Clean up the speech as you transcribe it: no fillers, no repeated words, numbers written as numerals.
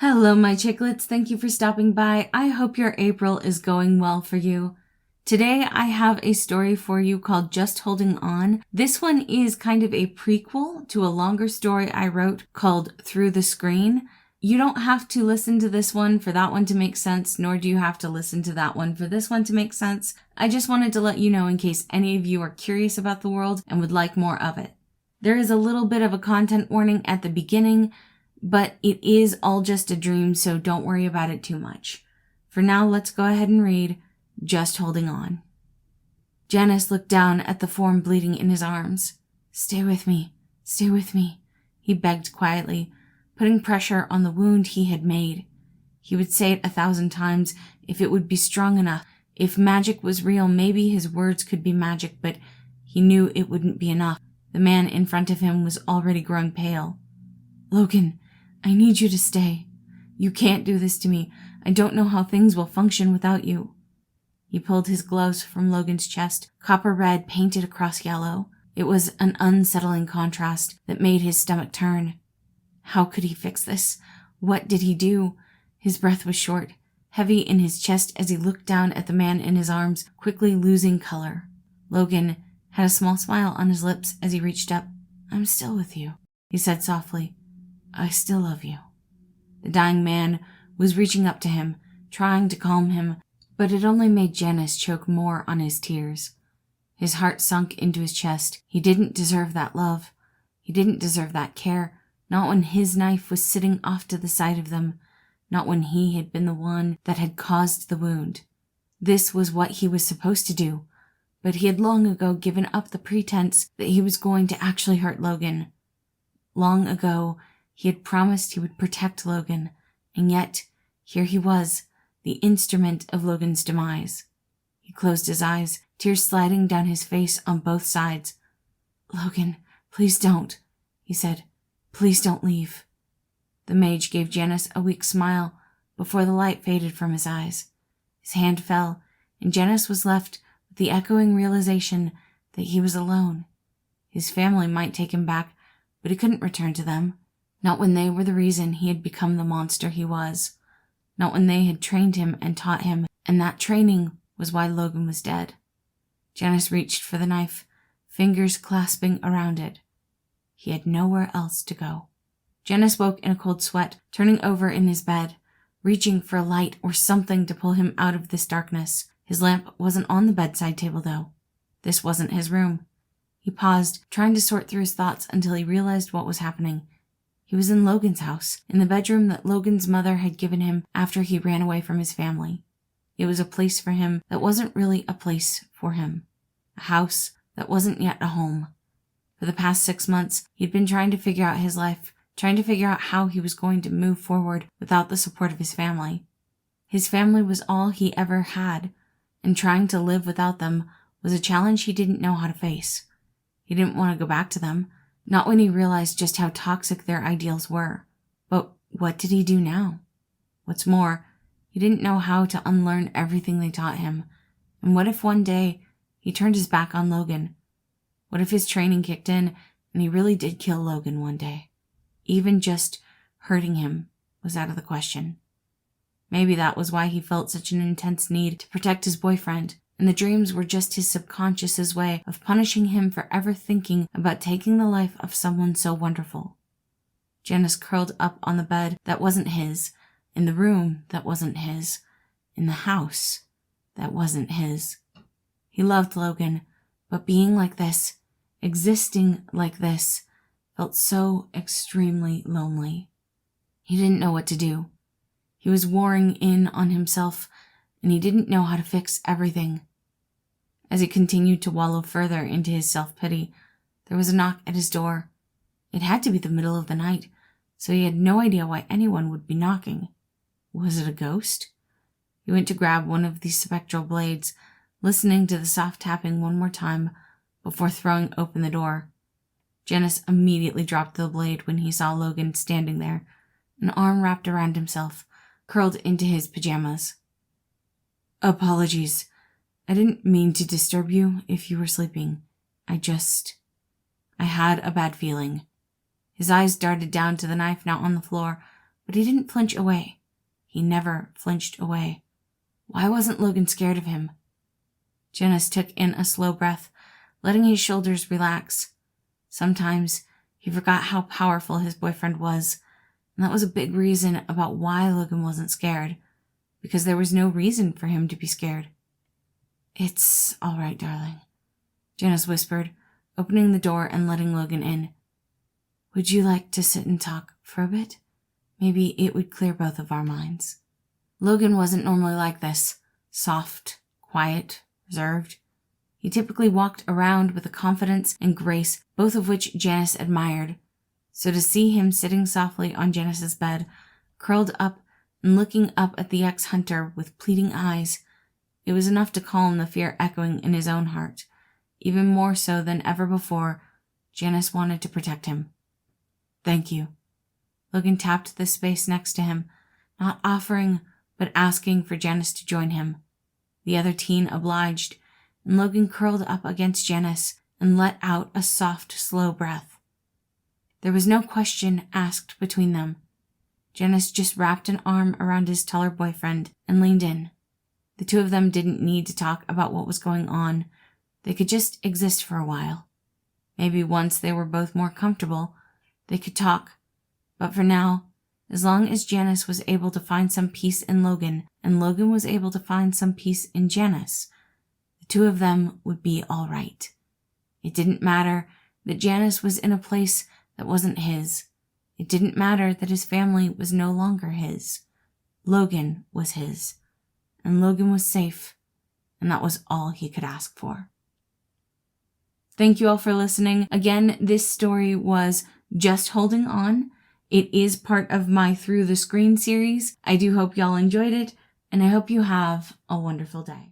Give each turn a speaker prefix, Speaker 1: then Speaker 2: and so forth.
Speaker 1: Hello, my chicklets. Thank you for stopping by. I hope your April is going well for you. Today, I have a story for you called Just Holding On. This one is kind of a prequel to a longer story I wrote called Through the Screen. You don't have to listen to this one for that one to make sense, nor do you have to listen to that one for this one to make sense. I just wanted to let you know in case any of you are curious about the world and would like more of it. There is a little bit of a content warning at the beginning, but it is all just a dream, so don't worry about it too much. For now, let's go ahead and read Just Holding On. Janus looked down at the form bleeding in his arms. Stay with me, he begged quietly, putting pressure on the wound he had made. He would say it 1,000 times if it would be strong enough. If magic was real, maybe his words could be magic, but he knew it wouldn't be enough. The man in front of him was already growing pale. Logan, I need you to stay. You can't do this to me. I don't know how things will function without you. He pulled his gloves from Logan's chest, copper red painted across yellow. It was an unsettling contrast that made his stomach turn. How could he fix this? What did he do? His breath was short, heavy in his chest as he looked down at the man in his arms, quickly losing color. Logan had a small smile on his lips as he reached up. I'm still with you, he said softly. I still love you. The dying man was reaching up to him, trying to calm him, but it only made Janus choke more on his tears. His heart sunk into his chest. He didn't deserve that love. He didn't deserve that care, not when his knife was sitting off to the side of them, not when he had been the one that had caused the wound. This was what he was supposed to do, but he had long ago given up the pretense that he was going to actually hurt Logan. Long ago, he had promised he would protect Logan, and yet, here he was, the instrument of Logan's demise. He closed his eyes, tears sliding down his face on both sides. Logan, please don't, he said. Please don't leave. The mage gave Janus a weak smile before the light faded from his eyes. His hand fell, and Janus was left with the echoing realization that he was alone. His family might take him back, but he couldn't return to them. Not when they were the reason he had become the monster he was. Not when they had trained him and taught him, and that training was why Logan was dead. Janus reached for the knife, fingers clasping around it. He had nowhere else to go. Janus woke in a cold sweat, turning over in his bed, reaching for a light or something to pull him out of this darkness. His lamp wasn't on the bedside table, though. This wasn't his room. He paused, trying to sort through his thoughts until he realized what was happening. He was in Logan's house, in the bedroom that Logan's mother had given him after he ran away from his family. It was a place for him that wasn't really a place for him. A house that wasn't yet a home. For the past 6 months, he'd been trying to figure out his life, trying to figure out how he was going to move forward without the support of his family. His family was all he ever had, and trying to live without them was a challenge he didn't know how to face. He didn't want to go back to them. Not when he realized just how toxic their ideals were. But what did he do now? What's more, he didn't know how to unlearn everything they taught him. And what if one day he turned his back on Logan? What if his training kicked in and he really did kill Logan one day? Even just hurting him was out of the question. Maybe that was why he felt such an intense need to protect his boyfriend. And the dreams were just his subconscious's way of punishing him for ever thinking about taking the life of someone so wonderful. Janus curled up on the bed that wasn't his, in the room that wasn't his, in the house that wasn't his. He loved Logan, but being like this, existing like this, felt so extremely lonely. He didn't know what to do. He was warring in on himself, and he didn't know how to fix everything. As he continued to wallow further into his self-pity, there was a knock at his door. It had to be the middle of the night, so he had no idea why anyone would be knocking. Was it a ghost? He went to grab one of the spectral blades, listening to the soft tapping one more time before throwing open the door. Janus immediately dropped the blade when he saw Logan standing there, an arm wrapped around himself, curled into his pajamas. Apologies. I didn't mean to disturb you if you were sleeping. I had a bad feeling. His eyes darted down to the knife now on the floor, but he didn't flinch away. He never flinched away. Why wasn't Logan scared of him? Janus took in a slow breath, letting his shoulders relax. Sometimes he forgot how powerful his boyfriend was, and that was a big reason about why Logan wasn't scared, because there was no reason for him to be scared. "It's all right, darling," Janus whispered, opening the door and letting Logan in. "Would you like to sit and talk for a bit? Maybe it would clear both of our minds." Logan wasn't normally like this. Soft, quiet, reserved. He typically walked around with a confidence and grace, both of which Janus admired. So to see him sitting softly on Janus's bed, curled up and looking up at the ex-hunter with pleading eyes, it was enough to calm the fear echoing in his own heart. Even more so than ever before, Janus wanted to protect him. "Thank you." Logan tapped the space next to him, not offering, but asking for Janus to join him. The other teen obliged, and Logan curled up against Janus and let out a soft, slow breath. There was no question asked between them. Janus just wrapped an arm around his taller boyfriend and leaned in. The two of them didn't need to talk about what was going on. They could just exist for a while. Maybe once they were both more comfortable, they could talk. But for now, as long as Janus was able to find some peace in Logan, and Logan was able to find some peace in Janus, the two of them would be all right. It didn't matter that Janus was in a place that wasn't his. It didn't matter that his family was no longer his. Logan was his, and Logan was safe, and that was all he could ask for. Thank you all for listening. Again, this story was Just Holding On. It is part of my Through the Screen series. I do hope y'all enjoyed it, and I hope you have a wonderful day.